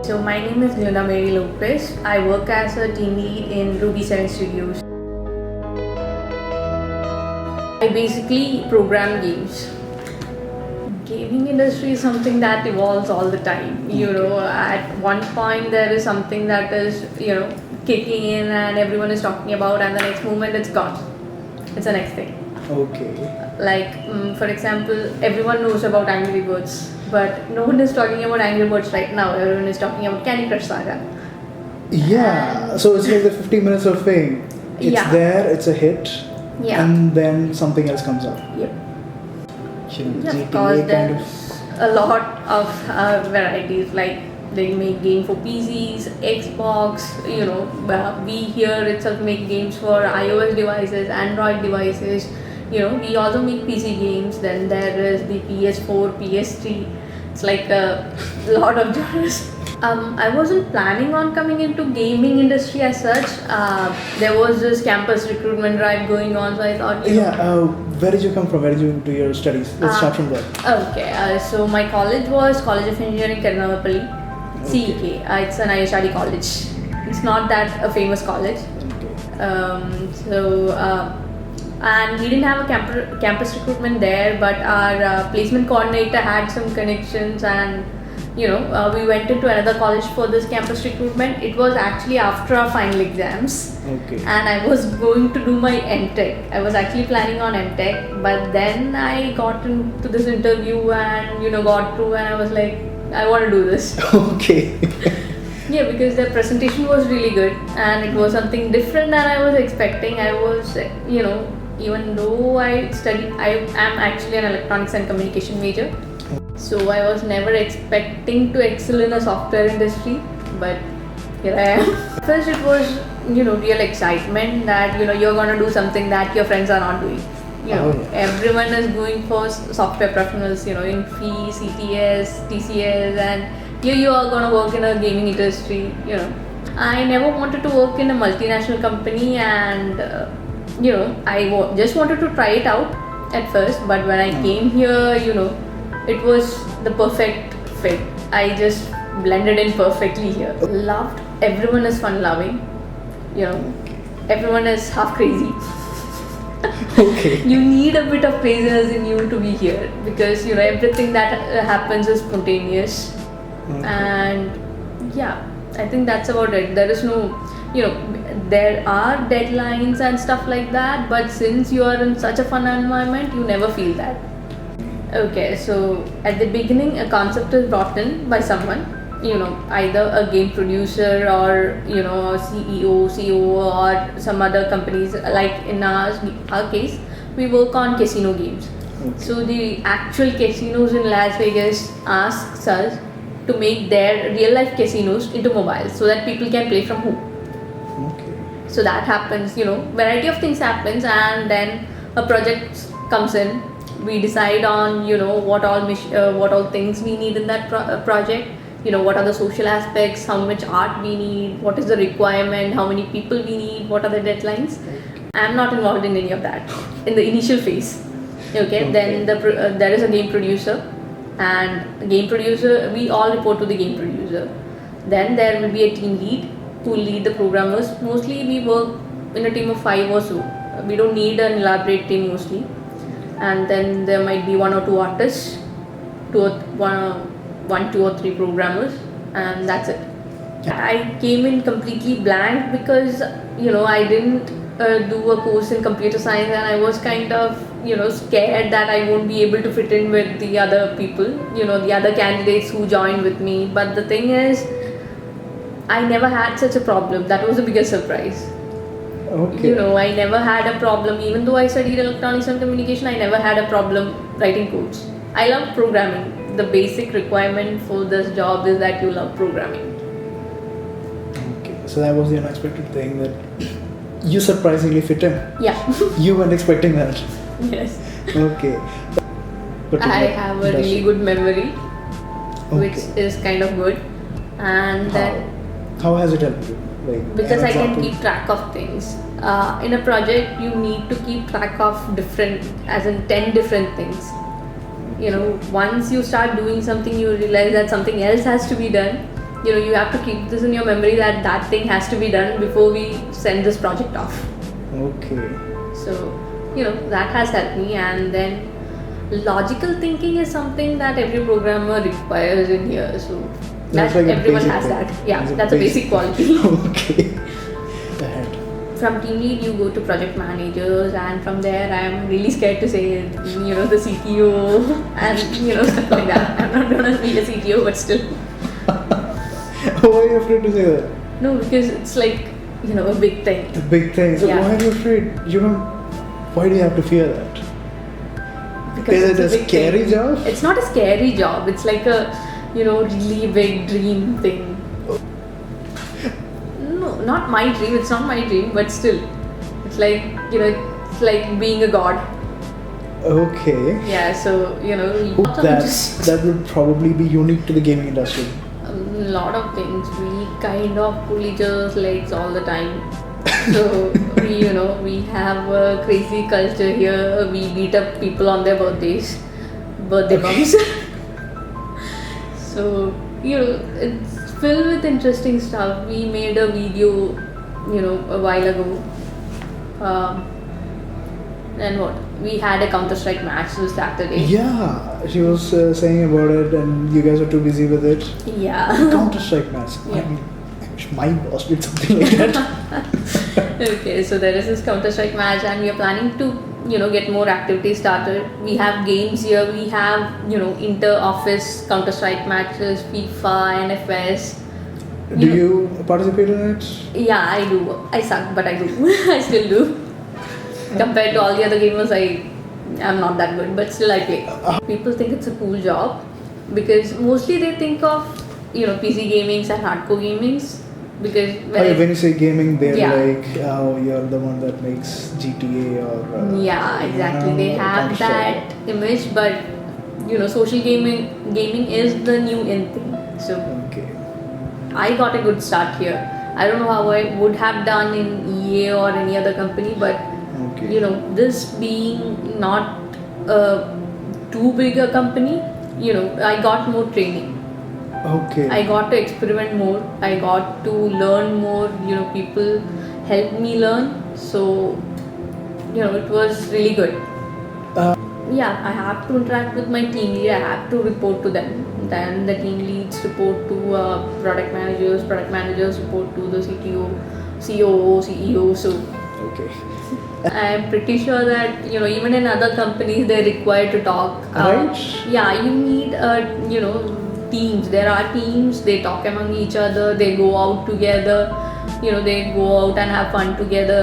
So my name is Glinda Lopez. I work as a team lead in Ruby 7 Studios. I basically program games. Gaming industry is something that evolves all the time. At one point there is something that is, kicking in and everyone is talking about, and the next moment it's gone. It's the next thing. Okay. Like, for example, everyone knows about Angry Birds, but no one is talking about Angry Birds right now. Everyone is talking about Candy Crush Saga. Yeah, so it's like the 50 minutes of fame. It's there, it's a hit, and then something else comes up. Yep. GTA of course, there's a lot of varieties. Like, they make game for PCs, Xbox. We here itself make games for iOS devices, Android devices. We also make PC games. Then there is the PS4, PS3. It's like a lot of genres. I wasn't planning on coming into gaming industry as such. There was this campus recruitment drive going on, so I thought, where did you come from? Where did you do your studies? Let's start from there. Okay, so my college was College of Engineering, Karnavapalli, CEK. It's an ISRD college. It's not that a famous college. And we didn't have a campus recruitment there, but our placement coordinator had some connections, and we went into another college for this campus recruitment. It was actually after our final exams. Okay. And I was going to do my MTech. I was actually planning on MTech, but then I got into this interview and got through, and I was like, I want to do this. Okay. Yeah, because the presentation was really good and it was something different than I was expecting. I was, even though I am actually an electronics and communication major. So I was never expecting to excel in a software industry, but here I am. First it was, real excitement that, you're gonna do something that your friends are not doing. Everyone is going for software professionals, in FE, CTS, TCS, and here you are gonna work in a gaming industry, I never wanted to work in a multinational company, and, I just wanted to try it out at first, but when I came here, it was the perfect fit. I just blended in perfectly here. Loved. Everyone is fun loving. Everyone is half crazy. Okay. You need a bit of craziness in you to be here, because everything that happens is spontaneous. Okay. And I think that's about it. There is no, there are deadlines and stuff like that, but since you are in such a fun environment, you never feel that. Okay, so at the beginning, a concept is brought in by someone, either a game producer or, a CEO, COO, or some other companies. Like in our case, we work on casino games. Okay. So the actual casinos in Las Vegas asks us to make their real life casinos into mobiles so that people can play from home. Okay. So that happens, variety of things happens, and then a project comes in. We decide on what all things we need in that project. What are the social aspects, how much art we need, what is the requirement, how many people we need, what are the deadlines. I'm not involved in any of that in the initial phase. Okay. Then there is a game producer, and the game producer, we all report to the game producer. Then there will be a team lead who will lead the programmers. Mostly we work in a team of 5 or so. We don't need an elaborate team mostly. And then there might be 1 or 2 artists, 2 or 3 programmers, and that's it. I came in completely blank because I didn't do a course in computer science, and I was kind of scared that I won't be able to fit in with the other people, the other candidates who joined with me. But the thing is, I never had such a problem. That was the biggest surprise. Okay. I never had a problem. Even though I studied electronics and communication, I never had a problem writing codes. I love programming. The basic requirement for this job is that you love programming. Okay. So that was the unexpected thing that you surprisingly fit in. Yeah. You weren't expecting that. Yes. Okay. I have a really good memory, which is kind of good. And how has it helped you? Because I can keep track of things. In a project, you need to keep track of 10 different things. Once you start doing something, you realize that something else has to be done. you have to keep this in your memory that that thing has to be done before we send this project off. Okay. So, that has helped me. And then logical thinking is something that every programmer requires in here. So That's that like a everyone basic has thing. that. Yeah, that's a basic quality. Okay. Ahead. From team lead, you go to project managers, and from there, I'm really scared to say, the CTO and stuff like that. I'm not gonna be a CTO, but still. Why are you afraid to say that? No, because it's like a big thing. A big thing. So Yeah. why are you afraid? Why do you have to fear that? Because Is it it's a big scary thing. job? It's not a scary job. It's like a really big dream thing. No, not my dream. It's not my dream, but still, it's like it's like being a god. Okay. Yeah. So lots of That would probably be unique to the gaming industry. a lot of things. We kind of pull each other's legs all the time. So we have a crazy culture here. We beat up people on their birthday bumps. So it's filled with interesting stuff. We made a video, a while ago. And what? We had a Counter-Strike match this Saturday. Yeah, she was saying about it, and you guys are too busy with it. Yeah. Counter-Strike match. Yeah. I wish my boss did something like that. Okay, so there is this Counter-Strike match, and we are planning to get more activities started. We have games here. We have inter-office Counter-Strike matches, FIFA, NFS. Do you participate in it? Yeah, I do. I suck, but I do. I still do. Compared to all the other gamers, I'm not that good, but still I play. People think it's a cool job because mostly they think of PC gamings and hardcore gamings because When you say gaming, they're Yeah. like, oh, you're the one that makes GTA or. yeah, exactly. They have that image, but social gaming is the new in thing. So Okay. I got a good start here. I don't know how I would have done in EA or any other company, but Okay. this being not too big a company, I got more training. Okay. I got to experiment more. I got to learn more. People helped me learn. So, it was really good. Yeah, I have to interact with my team lead. I have to report to them. Then the team leads report to product managers report to the CTO, COO, CEO. So Okay. I'm pretty sure that even in other companies they're required to talk. Right. Yeah, you need teams. There are teams. They talk among each other. They go out together. They go out and have fun together.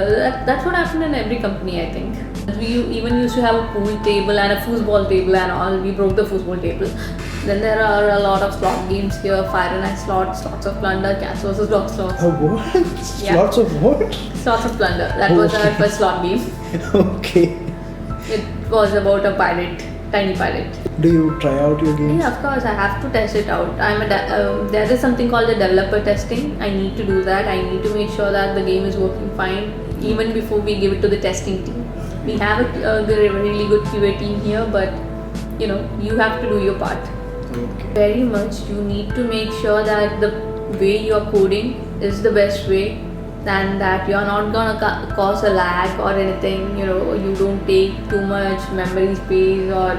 That's what happened in every company, I think. We even used to have a pool table and a foosball table and all. We broke the foosball table. Then there are a lot of slot games here. Fire and Ice slots of plunder, cats versus dog slots. What? Yeah. Lots of what? Slots of plunder. That was our first slot game. Okay. It was about a pirate, tiny pirate. Do you try out your games? Yeah, of course, I have to test it out. There is something called the developer testing. I need to do that. I need to make sure that the game is working fine even before we give it to the testing team. We have a really good QA team here, but you have to do your part. Okay. Very much, you need to make sure that the way you are coding is the best way, and that you are not gonna cause a lag or anything. You don't take too much memory space or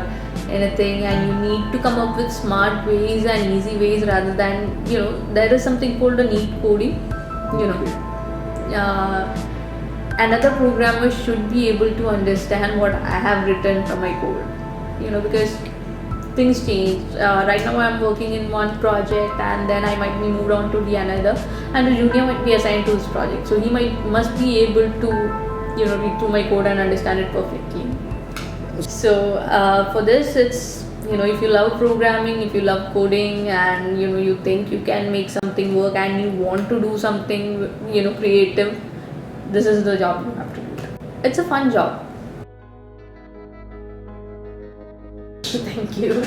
anything, and you need to come up with smart ways and easy ways rather than there is something called a neat coding. Another programmer should be able to understand what I have written from my code. Because things change. Right now I'm working in one project, and then I might be moved on to the another, and a junior might be assigned to this project, so he must be able to read through my code and understand it perfectly. So for this, it's if you love programming, if you love coding, and you think you can make something work and you want to do something creative, this is the job you have to do. It's a fun job. Thank you.